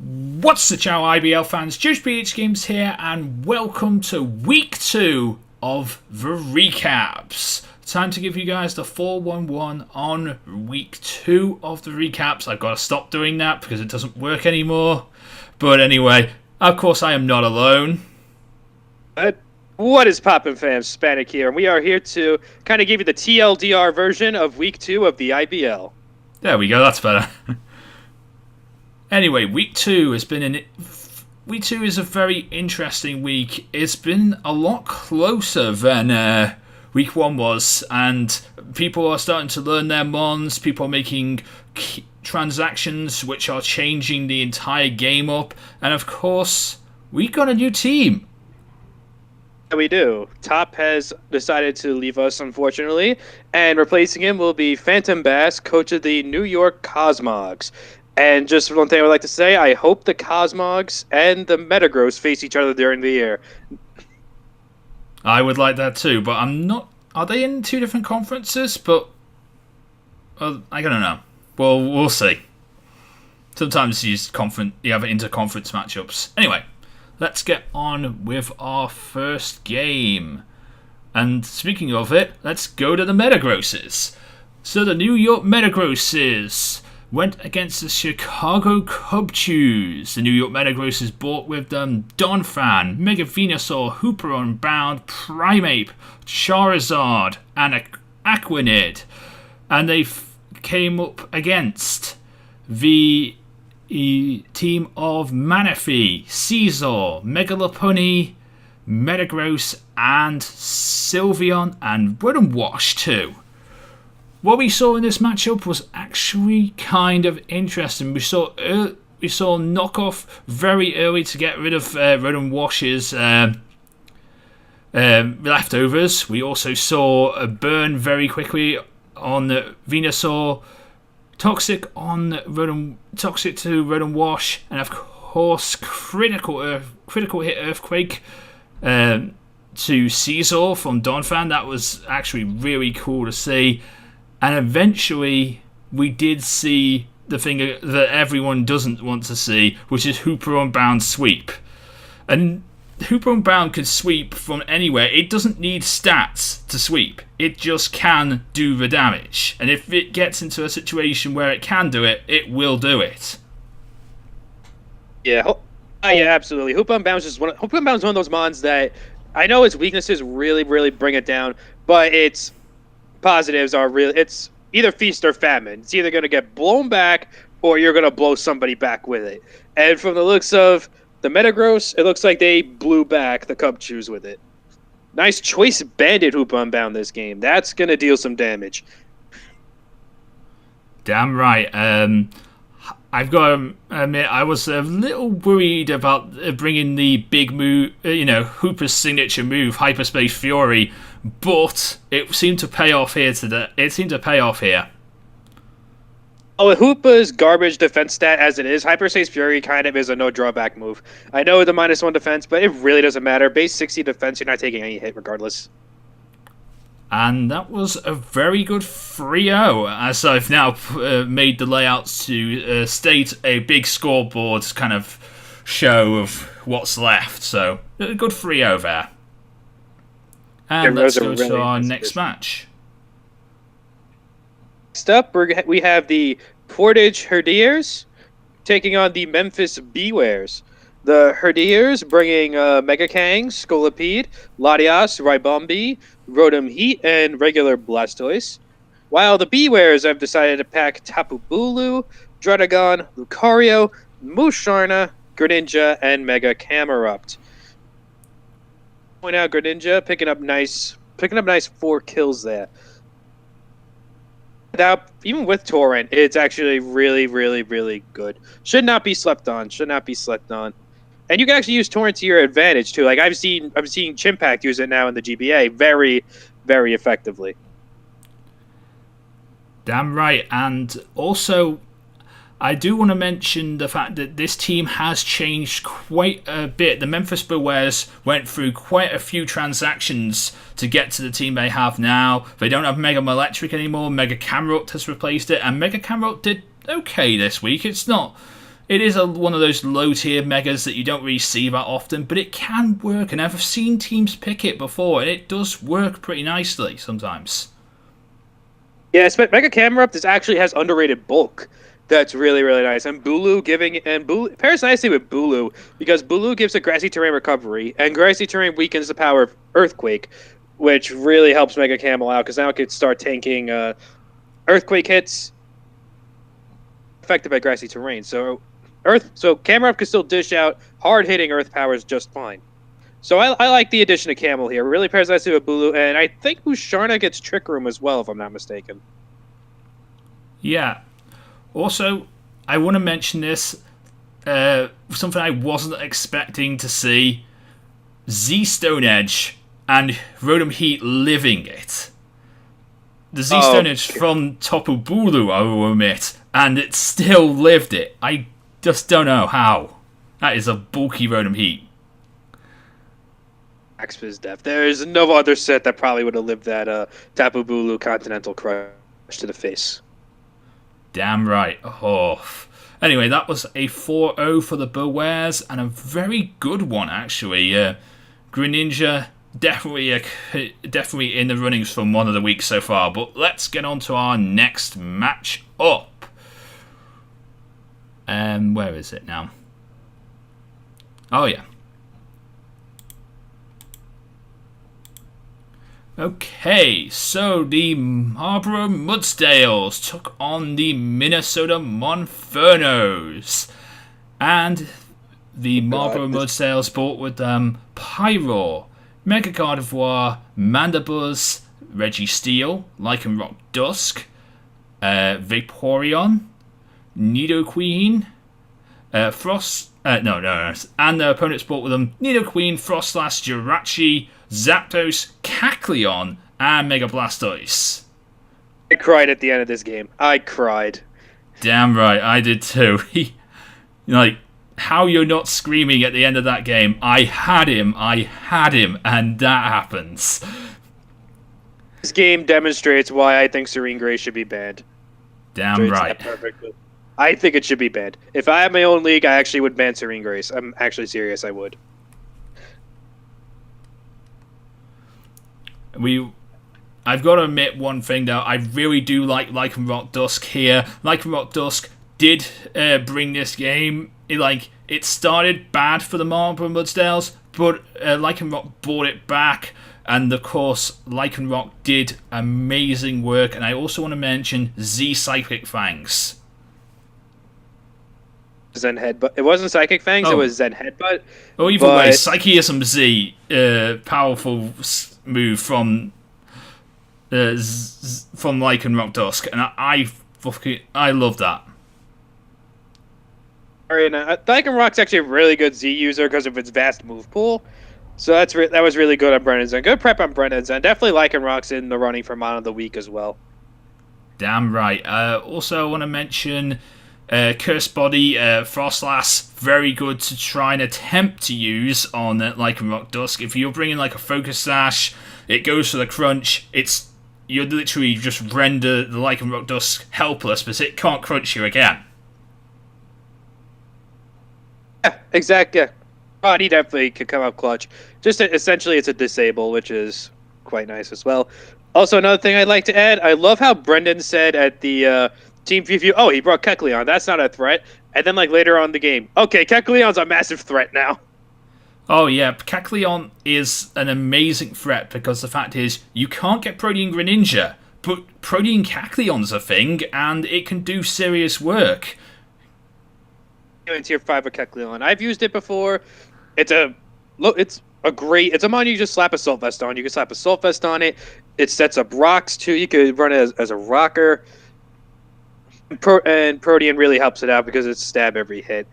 What's the chow, IBL fans? JosephGames here, and welcome to week 2 of the recaps. Time to give you guys the 411 on week 2 of the recaps. I've got to stop doing that because it doesn't work anymore. But anyway, of course I am not alone. What is poppin', fam? Spanik here, and we are here to kind of give you the TLDR version of week 2 of the IBL. There we go, that's better. Anyway, week 2 has been Week 2 is a very interesting week. It's been a lot closer than week 1 was, and people are starting to learn their mons. People are making transactions which are changing the entire game up, and of course, we got a new team. We do. Top has decided to leave us, unfortunately, and replacing him will be Phantombass, coach of the New York Cosmogs. And just one thing I would like to say, I hope the Cosmogs and the Metagross face each other during the year. I would like that too, but I'm not... Are they in 2 different conferences? But... I don't know. Well, we'll see. Sometimes you have inter-conference matchups. Anyway, let's get on with our first game. And speaking of it, let's go to the Metagrosses. So the New York Metagrosses went against the Chicago Cubchews. The New York Metagrosses brought with them Donphan, Mega Venusaur, Hooper Unbound, Primeape, Charizard, and Aquanid. And they came up against the team of Manaphy, Caesar, Megalopunny, Metagross, and Sylveon, and Wash too. What we saw in this matchup was actually kind of interesting. We saw Knockoff very early to get rid of Wash's leftovers. We also saw a burn very quickly on Venusaur, Toxic to Wash, and of course critical hit Earthquake to Caesar from Donphan. That was actually really cool to see. And eventually, we did see the thing that everyone doesn't want to see, which is Hooper Unbound sweep. And Hooper Unbound can sweep from anywhere. It doesn't need stats to sweep. It just can do the damage. And if it gets into a situation where it can do it, it will do it. Yeah, absolutely. Hooper Unbound is one of those mons that I know its weaknesses really, really bring it down, but its positives are really, it's either feast or famine. It's either going to get blown back or you're going to blow somebody back with it. And from the looks of the Metagross, it looks like they blew back the Cubchews with it. Nice choice banded Hooper Unbound this game. That's going to deal some damage. Damn right. I've got to admit, I was a little worried about bringing the big move, Hooper's signature move, Hyperspace Fury, but it seemed to pay off here Oh, with Hoopa's garbage defense stat as it is, Hyperspace Fury kind of is a no drawback move. I know the -1 defense, but it really doesn't matter. Base 60 defense, you're not taking any hit regardless. And that was a very good 3-0, as I've now made the layouts to state a big scoreboard kind of show of what's left. So, a good 3-0 there. And let's go to our next match. Next up, we have the Portage Herdiers taking on the Memphis Bewares. The Herdiers bringing Mega Kang, Scolipede, Latias, Ribombee, Rotom Heat, and regular Blastoise. While the Bewares have decided to pack Tapu Bulu, Druddigon, Lucario, Musharna, Greninja, and Mega Camerupt. Point out Greninja picking up nice 4 kills there. Now, even with Torrent, it's actually really, really, really good. Should not be slept on. And you can actually use Torrent to your advantage too. Like I'm seeing Chimpact use it now in the GBA very, very effectively. Damn right. And also, I do want to mention the fact that this team has changed quite a bit. The Memphis Bewares went through quite a few transactions to get to the team they have now. They don't have Mega Electric anymore. Mega Camerupt has replaced it, and Mega Camerupt did okay this week. It's not It is one of those low-tier megas that you don't really see that often, but it can work, and I've seen teams pick it before, and it does work pretty nicely sometimes. Yeah, Mega Camerupt actually has underrated bulk. That's really, really nice. And Bulu pairs nicely with Bulu because Bulu gives a grassy terrain recovery, and grassy terrain weakens the power of Earthquake, which really helps Mega Camel out because now it could start tanking Earthquake hits affected by grassy terrain. So Camerupt can still dish out hard hitting Earth powers just fine. So I like the addition of Camel here. It really pairs nicely with Bulu, and I think Musharna gets Trick Room as well, if I'm not mistaken. Yeah. Also, I want to mention this, something I wasn't expecting to see. Z Stone Edge and Rotom Heat living it. The Z Stone Edge from Tapu Bulu, I will admit, and it still lived it. I just don't know how. That is a bulky Rotom Heat. Axpa's death. There's no other set that probably would have lived that Tapu Bulu Continental Crush to the face. Damn right. Oh. Anyway, that was a 4-0 for the Bewares, and a very good one, actually. Greninja, definitely in the runnings from one of the weeks so far. But let's get on to our next match up. Where is it now? Oh, yeah. Okay, so the Marlboro Muttstails took on the Minnesota Monfernos. And the Marlboro Muttstails brought with them Pyro, Mega Gardevoir, Mandibuzz, Registeel, Lycanroc Dusk, Vaporeon, Nidoqueen, Frost... and their opponents brought with them Nidoqueen, Froslass, Jirachi, Zapdos, Kecleon, and Mega Blastoise. I cried at the end of this game. I cried. Damn right, I did too. Like, how you're not screaming at the end of that game, I had him, and that happens. This game demonstrates why I think Serene Gray should be banned. Damn right. Perfectly. I think it should be banned. If I had my own league, I actually would ban Serene Grace. I'm actually serious, I would. I've got to admit one thing though, I really do like Lycanroc Dusk here. Lycanroc Dusk did bring this game, it started bad for the Marlboro Muttstails, but Lycanroc brought it back, and of course Lycanroc did amazing work, and I also want to mention Z Psychic Fangs. Zen Headbutt. It wasn't Psychic Fangs, It was Zen Headbutt. Oh, either way, Psycheism Z, powerful move from Lycanroc Dusk, and I love that. Lycanroc's actually a really good Z user because of its vast move pool, so that was really good on Brennan Zen. Good prep on Brennan Zen. Definitely Lycanroc's in the running for Mon of the Week as well. Damn right. Also, I want to mention Curse Body, Frostlass, very good to try and attempt to use on Lycanroc Dusk. If you're bringing like a Focus Sash, it goes for the crunch. You literally just render the Lycanroc Dusk helpless, but it can't crunch you again. Yeah, exactly. Yeah. Body definitely could come up clutch. Essentially, it's a disable, which is quite nice as well. Also, another thing I'd like to add, I love how Brendan said at the team preview, he brought Kecleon. That's not a threat. And then, later on in the game, okay, Kecleon's a massive threat now. Oh, yeah, Kecleon is an amazing threat because the fact is, you can't get Protean Greninja, but Protean Kecleon's a thing, and it can do serious work. In Tier 5 of Kecleon. I've used it before. It's a mon you just slap Assault Vest on. You can slap Assault Vest on it. It sets up rocks, too. You could run it as a rocker. And Protean really helps it out because it's stab every hit.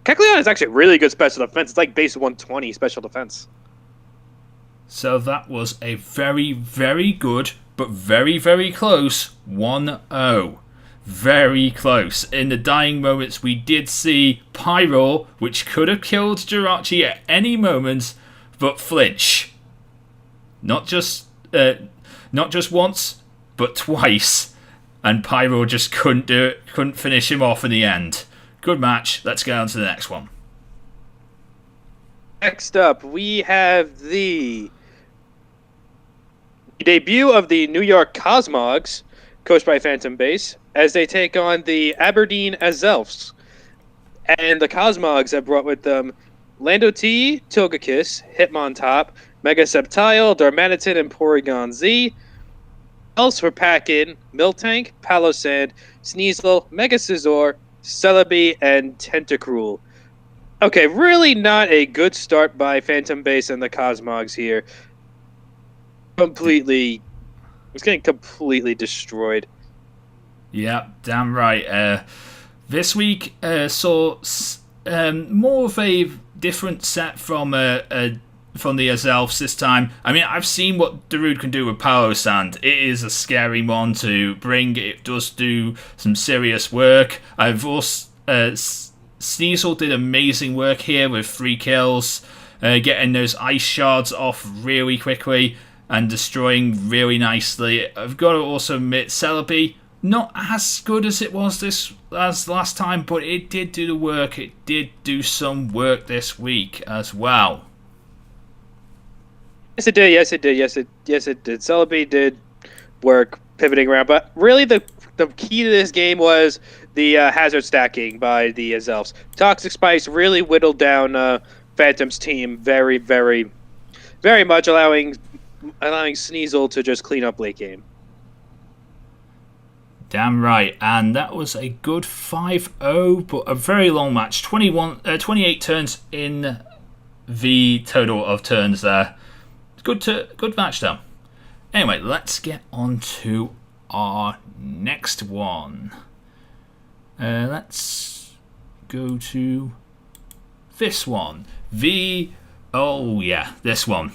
Kecleon is actually really good special defense. It's like base 120 special defense. So that was a very, very good, but very, very close 1-0. Very close. In the dying moments, we did see Pyro, which could have killed Jirachi at any moment, but flinch. Not just once, but twice. And Pyro just couldn't do it, couldn't finish him off in the end. Good match. Let's get on to the next one. Next up, we have the debut of the New York Cosmogs, coached by Phantombass, as they take on the Aberdeen Azelfs. And the Cosmogs have brought with them Lando T, Togekiss, Hitmontop, Mega Sceptile, Darmanitan, and Porygon Z. Else we're packing Miltank, Palossand, Sneasel, Mega Scizor, Celebi, and Tentacruel. Okay, really not a good start by Phantombass and the Cosmogs here. It's getting completely destroyed. Yeah, damn right. This week saw more of a different set from the Azelfs this time. I mean, I've seen what Darude can do with Palossand. It is a scary one to bring. It does do some serious work. I've also Sneasel did amazing work here with 3 kills, getting those ice shards off really quickly and destroying really nicely. I've got to also admit, Celebi, not as good as it was as last time, but it did do the work. It did do some work this week as well. Yes, it did. Yes, it did. Yes, it did. Celebi did work pivoting around, but really the key to this game was the hazard stacking by the Azelfs. Toxic Spice really whittled down Phantom's team very, very, very much, allowing Sneasel to just clean up late game. Damn right, and that was a good 5-0, but a very long match. 28 turns in the total of turns there. Good match though. Anyway, let's get on to our next one. Let's go to this one. This one.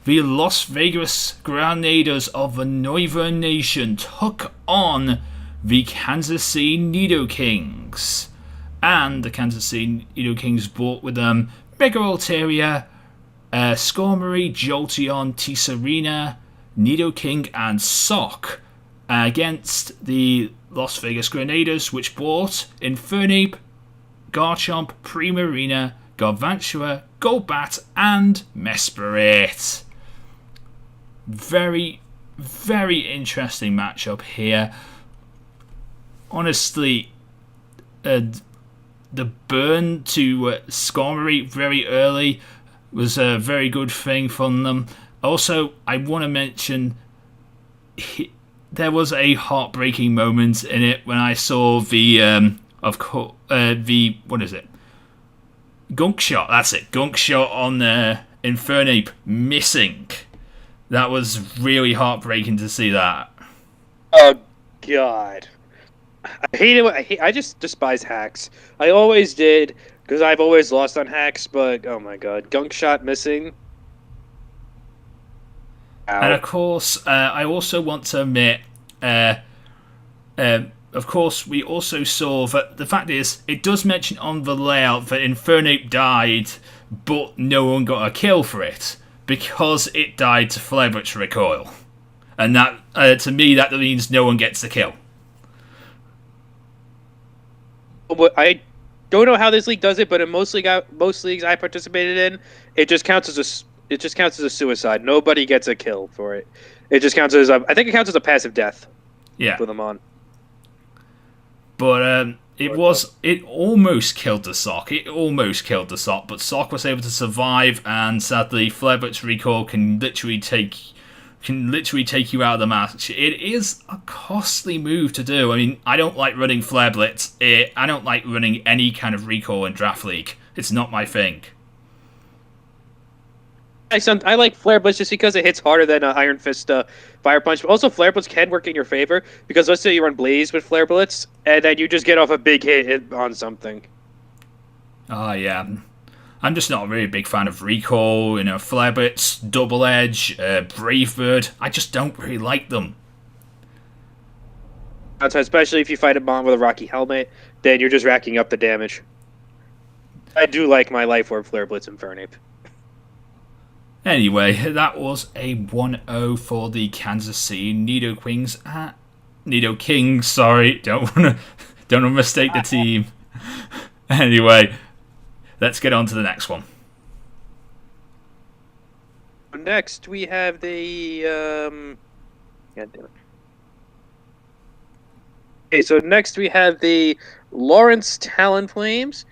The Las Vegas Grenadiers of the NoivernNation took on the Kansas City Nidokings. And the Kansas City Nidokings brought with them Mega Altaria, Skarmory, Jolteon, Tisarena, Nidoking, and Sock against the Las Vegas Grenadiers, which brought Infernape, Garchomp, Primarina, Gargantua, Golbat, and Mesprit. Very, very interesting matchup here. Honestly, the burn to Skarmory very early was a very good thing from them. Also, I want to mention there was a heartbreaking moment in it when I saw Gunk Shot. That's it, Gunk Shot on Infernape missing. That was really heartbreaking to see that. Oh God, I hate it. I just despise hacks. I always did because I've always lost on hacks. But oh my God, Gunk Shot missing. Ow. And of course, I also want to admit, of course, we also saw that the fact is, it does mention on the layout that Infernape died, but no one got a kill for it, because it died to Flare Blitz Recoil. And that, to me, that means no one gets the kill. I don't know how this league does it, but in most leagues I participated in, it just counts as a suicide. Nobody gets a kill for it. It just counts as I think it counts as a passive death. Yeah. With them on. But it almost killed the Sock. But Sock was able to survive, and sadly, Flare Blitz Recall can literally take you out of the match. It is a costly move to do. I mean, I don't like running Flare Blitz. I don't like running any kind of recall in Draft League. It's not my thing. I like Flare Blitz just because it hits harder than Iron Fist Fire Punch. But also, Flare Blitz can work in your favor because let's say you run Blaze with Flare Blitz, and then you just get off a big hit on something. Oh, yeah. I'm just not a really big fan of Recall, Flare Blitz, Double Edge, Brave Bird. I just don't really like them. Especially if you fight a bomb with a Rocky Helmet, then you're just racking up the damage. I do like my Life Orb, Flare Blitz, and Infernape. Anyway, that was a 1-0 for the Kansas City Nidokings. Sorry. Don't want to mistake the team. Anyway, let's get on to the next one. Next, we have the God damn it. Okay, so next we have the Lawrence Talonflames,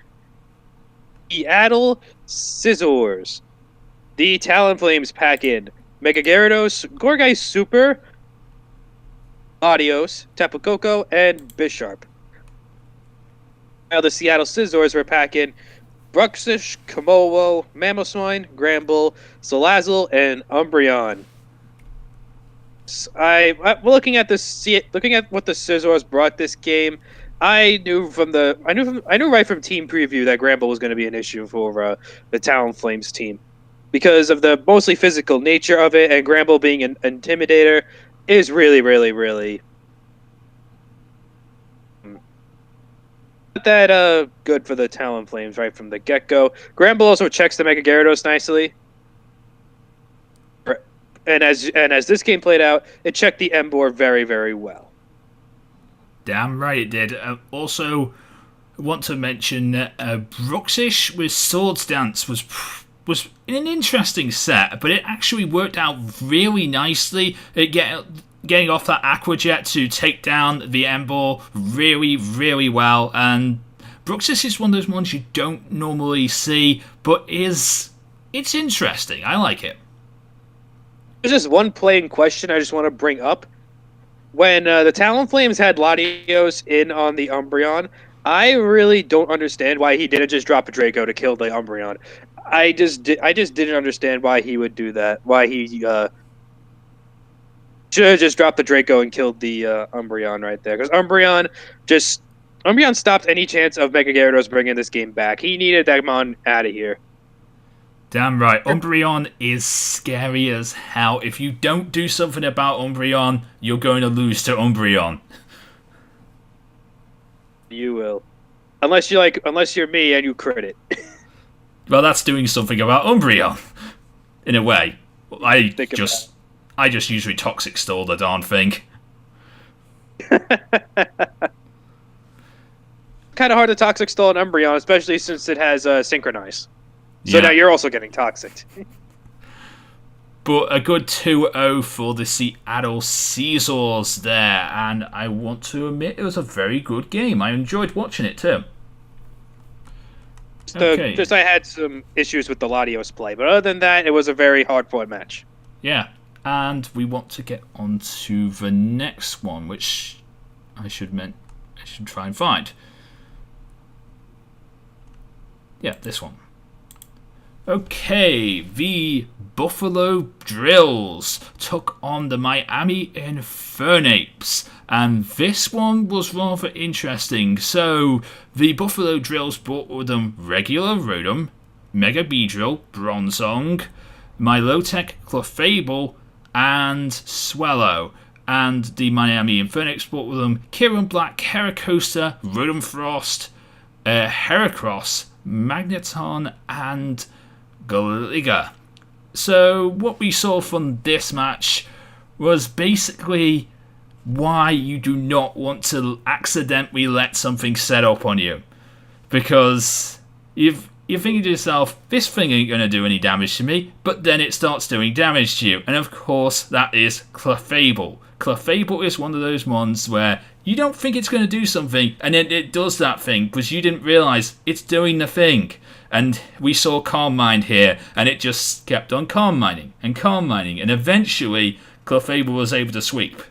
Seattle Scissors. The Talonflames pack in Mega Gyarados, Gorgai Super, Adios, Tapu Koko, and Bisharp. Now the Seattle Scissors were packing Bruxish, Komodo, Mamoswine, Gramble, Salazzle, and Umbreon. Looking at what the Scissors brought this game, I knew right from team preview that Gramble was going to be an issue for the Talonflames team because of the mostly physical nature of it, and Gramble being an intimidator is really, really, really not that good for the Talonflames right from the get-go. Gramble also checks the Mega Gyarados nicely. And as this game played out, it checked the Emboar very, very well. Damn right it did. Also, want to mention that Bruxish with Swords Dance was an interesting set, but it actually worked out really nicely. Getting off that Aqua Jet to take down the Emboar really, really well. And Bruxish is one of those ones you don't normally see, but it's interesting. I like it. There's just one plain question I just want to bring up. When the Talonflames had Latios in on the Umbreon, I really don't understand why he didn't just drop a Draco to kill the Umbreon. I just didn't understand why he would do that. Why he should have just dropped the Draco and killed the Umbreon right there. Because Umbreon stopped any chance of Mega Gyarados bringing this game back. He needed that mon out of here. Damn right. Umbreon is scary as hell. If you don't do something about Umbreon, you're going to lose to Umbreon. You will. Unless you're me and you crit it. Well, that's doing something about Umbreon. In a way. I just usually Toxic Stall the darn thing. Kind of hard to Toxic Stall an Umbreon, especially since it has Synchronize. So yeah. Now you're also getting toxic. But a good 2-0 for the Seattle Scissors there, and I want to admit it was a very good game. I enjoyed watching it too. Just I had some issues with the Latios play, but other than that, it was a very hard-fought match. Yeah, and we want to get on to the next one, which I should try and find. Yeah, this one. Okay, the Buffalo Drills took on the Miami Infernapes, and this one was rather interesting. So, the Buffalo Drills brought with them regular Rotom, Mega Beedrill, Bronzong, Milotic, Clefable, and Swallow. And the Miami Infernapes brought with them Kieran Black, Heracross, Rotom Frost, Heracross, Magneton, and Galiga. So what we saw from this match was basically why you do not want to accidentally let something set up on you, because you're thinking to yourself, this thing ain't going to do any damage to me, but then it starts doing damage to you, and of course that is Clefable. Clefable is one of those ones where you don't think it's going to do something, and then it does that thing because you didn't realise it's doing the thing. And we saw Calm Mind here, and it just kept on Calm Minding, and eventually Clefable was able to sweep.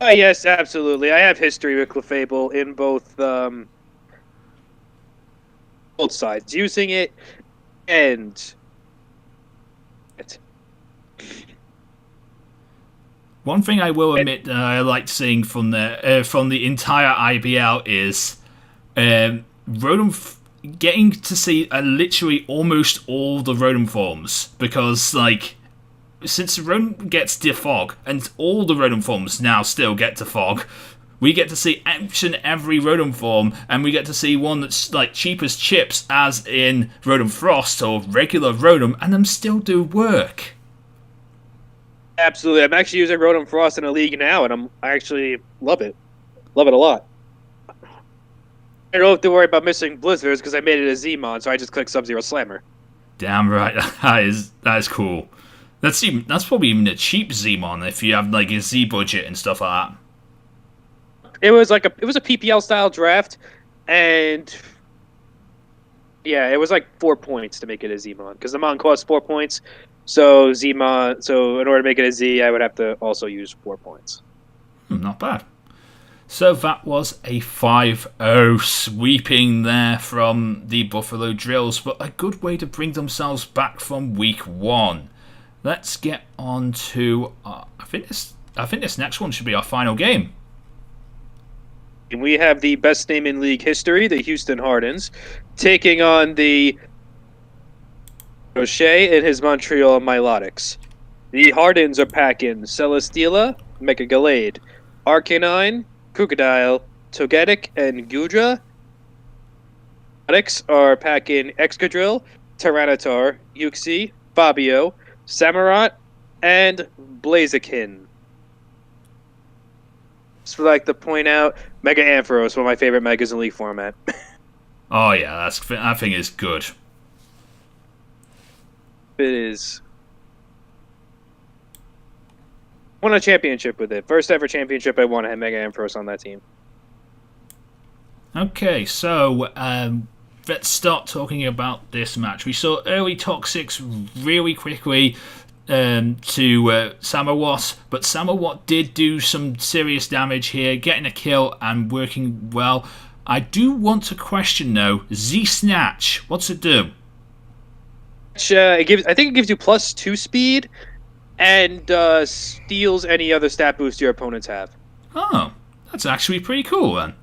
Yes, absolutely. I have history with Clefable in both sides, using it and it. One thing I will admit that I liked seeing from the entire IBL is Rotom getting to see literally almost all the Rotom forms, because since Rotom gets Defog, and all the Rotom forms now still get Defog, we get to see each and every Rotom form, and we get to see one that's cheap as chips, as in Rotom Frost or regular Rotom, and them still do work. Absolutely. I'm actually using Rotom Frost in a league now, and I actually love it. Love it a lot. I don't have to worry about missing Blizzards because I made it a Z-Mon, so I just click Sub-Zero Slammer. Damn right, that is cool. That's probably even a cheap Z-Mon if you have like a Z budget and stuff like that. It was a PPL style draft, and yeah, it was like 4 points to make it a Z-Mon because the Mon costs 4 points. So Z-Mon, so in order to make it a Z, I would have to also use 4 points. Not bad. So that was a 5-0 sweeping there from the Buffalo Drills, but a good way to bring themselves back from week 1. Let's get on to I think this next one should be our final game. And we have the best name in league history, the Houston Hardens, taking on the MattOshea and his Montreal Milotics. The Hardens are packing Celesteela, Mechagalade, Arcanine, Crocodile, Togetic, and Gudra. Milotics are packing Excadrill, Tyranitar, Uxie, Fabio, Samurott, and Blaziken. Just would like to point out, Mega Ampharos, one of my favorite megas in League format. Oh yeah, that thing is good. It is. Won a championship with it. First ever championship I won. I had Mega Ampharos on that team. Okay, so let's start talking about this match. We saw early Toxics really quickly to Samawat, but Samawat did do some serious damage here, getting a kill and working well. I do want to question though, Z-Snatch, what's it do? I think it gives you +2 speed and steals any other stat boost your opponents have. Oh, that's actually pretty cool then.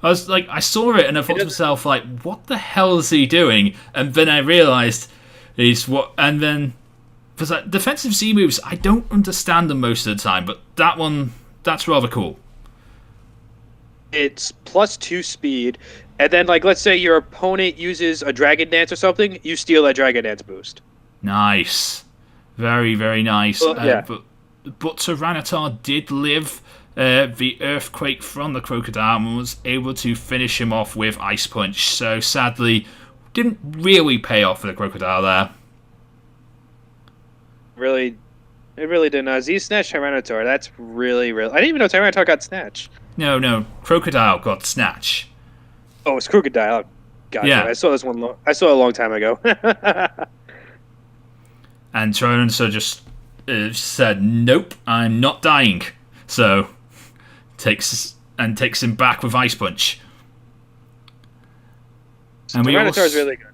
I saw it and I thought to myself, like, what the hell is he doing? And then I realised and then because defensive Z moves, I don't understand them most of the time, but that's rather cool. It's +2 speed, and then let's say your opponent uses a Dragon Dance or something, you steal that Dragon Dance boost. Nice, very very nice. Well, yeah. But Tyranitar did live the Earthquake from the Crocodile and was able to finish him off with Ice Punch. So sadly, didn't really pay off for the Crocodile there. It really didn't. Z-Snatch Tyranitar, that's really... I didn't even know Tyranitar got Snatch. No, Crocodile got Snatch. Oh, it's Crocodile. Gotcha. Yeah. I saw this one. I saw it a long time ago. And Tyranitar just said, "Nope, I'm not dying." So takes him back with Ice Punch. And Tyranitar is really good.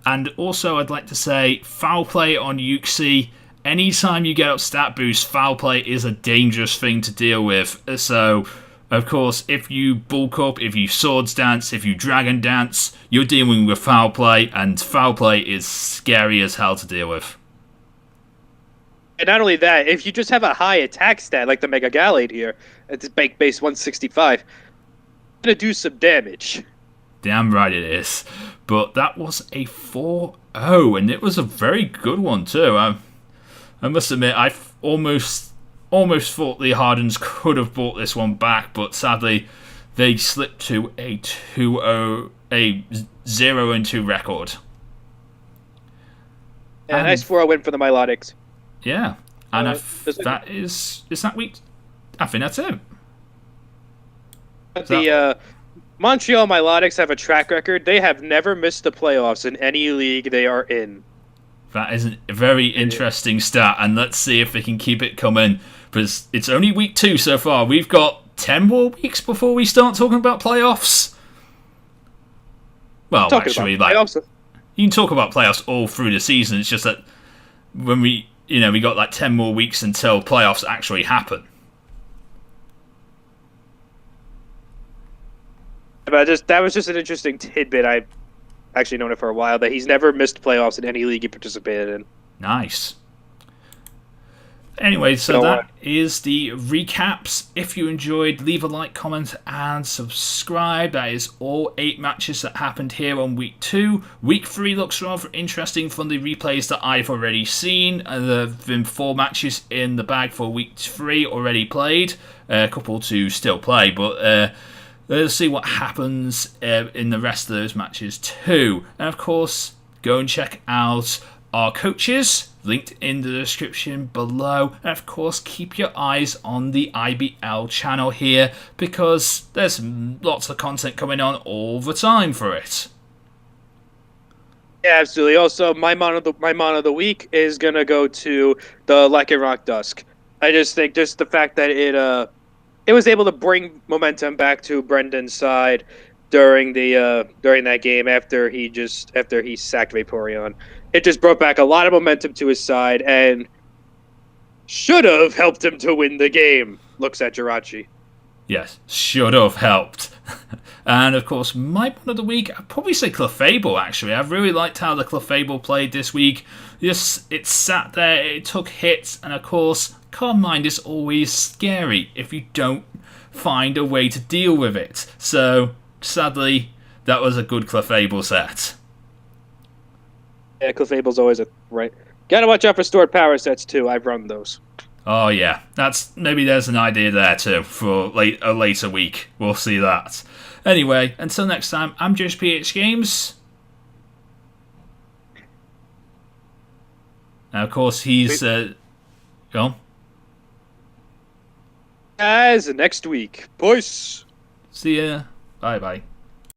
And also, I'd like to say, foul play on Uxie. Anytime you get up stat boost, foul play is a dangerous thing to deal with. So, of course, if you bulk up, if you swords dance, if you dragon dance, you're dealing with foul play, and foul play is scary as hell to deal with. And not only that, if you just have a high attack stat, like the Mega Galade here, at this base 165, it's going to do some damage. Damn right it is. But that was a 4-0, and it was a very good one too. I must admit, I almost thought the Hardens could have brought this one back, but sadly, they slipped to a 0-2 record. And a nice 4-0 win for the Milotics. Yeah, and is that week? I think that's it. The Montreal Milotics have a track record. They have never missed the playoffs in any league they are in. That is a very interesting stat, and let's see if they can keep it coming, because it's only week 2 so far. We've got 10 more weeks before we start talking about playoffs. Well, actually, you can talk about playoffs all through the season. It's just that when we got 10 more weeks until playoffs actually happen. But that was just an interesting tidbit. I've actually known it for a while, that he's never missed playoffs in any league he participated in. Nice. Anyway, so that is the recaps. If you enjoyed, leave a like, comment, and subscribe. That is all 8 matches that happened here on week 2. Week 3 looks rather interesting from the replays that I've already seen. There have been 4 matches in the bag for week 3 already played. A couple to still play, but let's see what happens in the rest of those matches too. And of course, go and check out our coaches, linked in the description below. And of course, keep your eyes on the IBL channel here, because there's lots of content coming on all the time for it. Yeah, absolutely. Also, my mon of the week is gonna go to the Lycanroc Dusk. I just think just the fact that it was able to bring momentum back to Brendan's side during that game after he sacked Vaporeon. It just brought back a lot of momentum to his side and should have helped him to win the game. Looks at Jirachi. Yes, should have helped. And of course, my one of the week, I'd probably say Clefable, actually. I've really liked how the Clefable played this week. Just, it sat there, it took hits, and of course, Calm Mind is always scary if you don't find a way to deal with it. So, sadly, that was a good Clefable set. Yeah, Clefable's always right. Gotta watch out for stored power sets, too. I've run those. Oh yeah, maybe there's an idea there too for a later week. We'll see that. Anyway, until next time, I'm JosephGames. And of course, he's go on. Guys, next week. Peace. See ya. Bye bye.